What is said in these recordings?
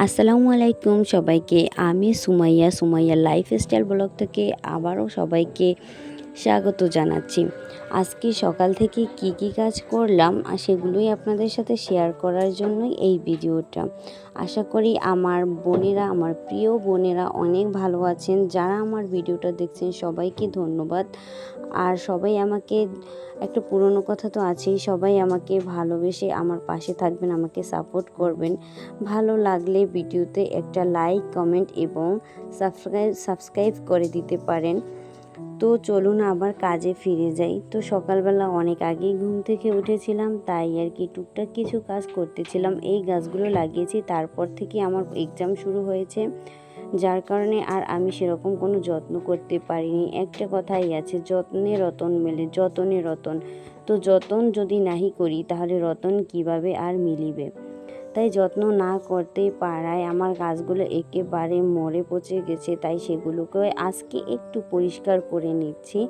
আসসালামু আলাইকুম সবাইকে। আমি সুমাইয়া লাইফস্টাইল ব্লগ থেকে আবারও সবাইকে স্বাগত জানাচ্ছি। আজকে সকাল থেকে কি কাজ করলাম আর সেগুলোই আপনাদের সাথে শেয়ার করার জন্যই এই ভিডিওটা। আশা করি আমার বোনেরা, আমার প্রিয় বোনেরা অনেক ভালো আছেন। যারা আমার ভিডিওটা দেখছেন সবাইকে ধন্যবাদ। আর সবাই আমাকে, একটা পুরনো কথা তো আছেই, সবাই আমাকে ভালোবেসে আমার পাশে থাকবেন, আমাকে সাপোর্ট করবেন। ভালো লাগলে ভিডিওতে একটা লাইক, কমেন্ট এবং সাবস্ক্রাইব করে দিতে পারেন। তো চলুন আবার কাজে ফিরে যাই। তো সকালবেলা অনেক আগেই ঘুম থেকে উঠেছিলাম, তাই আর কি টুকটাক কিছু কাজ করতেছিলাম। এই গাছগুলো লাগিয়েছি, তারপর থেকে আমার এক্সাম শুরু হয়েছে, যার কারণে আর আমি সেরকম কোনো যত্ন করতে পারিনি। একটা কথাই আছে, যত্নে রতন মেলে, যতনে রতন। তো যত্ন যদি নাহি করি তাহলে রতন কিভাবে আর মিলিবে। তাই যত্ন না করতে পারায় আমার গাছগুলো একেবারে মরে পচে গেছে, তাই সেগুলোকে আজকে একটু পরিষ্কার করে নিচ্ছি।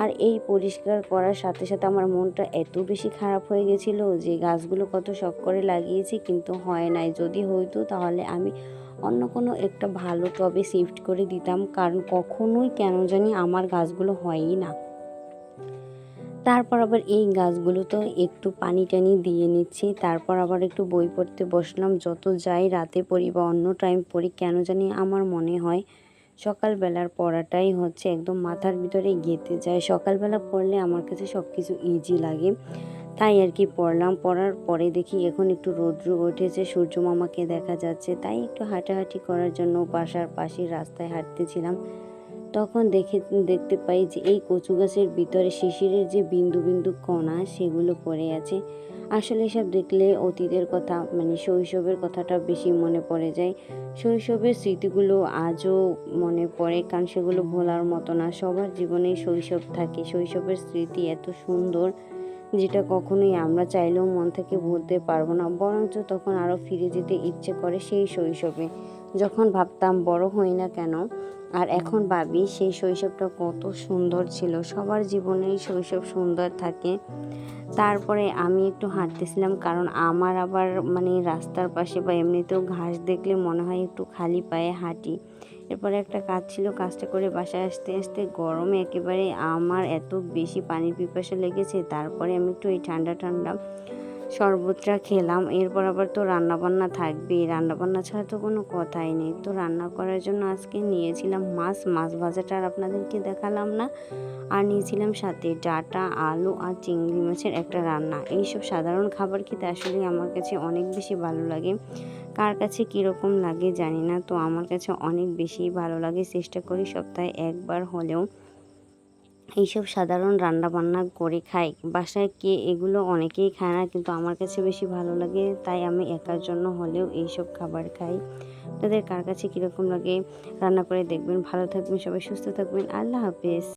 আর এই পরিষ্কার করার সাথে সাথে আমার মনটা এত বেশি খারাপ হয়ে গেছিলো যে গাছগুলো কত শখ করে লাগিয়েছি কিন্তু হয় নাই। যদি হইতো তাহলে আমি অন্য কোনো একটা ভালো টবে শিফট করে দিতাম, কারণ কখনোই কেন জানি আমার গাছগুলো হয়ই না। তারপর আবার এই গাছগুলো তো একটু পানি টানি দিয়ে নিচ্ছি। তারপর আবার একটু বই পড়তে বসলাম। যত যাই রাতে পড়ি বা অন্য টাইম পড়ি, কেন জানি আমার মনে হয় সকালবেলার পড়াটাই হচ্ছে একদম মাথার ভিতরে গেঁথে যায়। সকালবেলা পড়লে আমার কাছে সব কিছু ইজি লাগে, তাই আর কি পড়লাম। পড়ার পরে দেখি এখন একটু রৌদ্র উঠেছে, সূর্য মামাকে দেখা যাচ্ছে, তাই একটু হাঁটাহাঁটি করার জন্য বাসার পাশের রাস্তায় হাঁটতেছিলাম। তখন দেখতে পাই যে এই কচু গাছের ভিতরে শিশিরের যে বিন্দু বিন্দু কণা সেগুলো পড়ে আছে। আসলে এসব দেখলে অতীতের কথা, মানে শৈশবের কথাটা বেশি মনে পড়ে যায়। শৈশবের স্মৃতিগুলো আজও মনে পড়ে, কারণ সেগুলো ভোলার মতো না। সবার জীবনেই শৈশব থাকে। শৈশবের স্মৃতি এত সুন্দর, যেটা কখনোই আমরা চাইলেও মন থেকে ভুলতে পারবো না, বরঞ্চ তখন আরও ফিরে যেতে ইচ্ছে করে সেই শৈশবে, যখন ভাবতাম বড় হই না কেন। আর এখন ভাবি সেই শৈশবটা কত সুন্দর ছিল। সবার জীবনেই শৈশব সুন্দর থাকে। তারপরে আমি একটু হাঁটতেছিলাম, কারণ আমার আবার মানে রাস্তার পাশে বা এমনিতেও ঘাস দেখলে মনে হয় একটু খালি পায়ে হাঁটি। এরপরে একটা কাজ ছিল, কাজটা করে বাসায় আসতে আসতে গরমে একেবারে আমার এত বেশি পানির পিপাসা লেগেছে। তারপরে আমি একটু এই ঠান্ডা ঠান্ডা শরবতটা খেলাম। এরপর আবার তো রান্নাবান্না থাকবেই, রান্নাবান্না ছাড়া তো কোনো কথাই নেই। তো রান্না করার জন্য আজকে নিয়েছিলাম মাছ ভাজাটা আর আপনাদেরকে দেখালাম না। আর নিয়েছিলাম সাথে ডাঁটা, আলু আর চিংড়ি মাছের একটা রান্না। এইসব সাধারণ খাবার খেতে আসলে আমার কাছে অনেক বেশি ভালো লাগে। কার কাছে কীরকম লাগে জানি না, তো আমার কাছে অনেক বেশি ভালো লাগে। চেষ্টা করি সপ্তাহে একবার হলেও এইসব সাধারণ রান্না বান্না করে খাই। বাসায় কে এগুলো অনেকেই খায় না, কিন্তু আমার কাছে বেশি ভালো লাগে, তাই আমি একার জন্য হলেও এইসব খাবার খাই। তাদের কার কাছে কীরকম লাগে রান্না করে দেখবেন। ভালো থাকবেন সবাই, সুস্থ থাকবেন। আল্লাহ হাফেজ।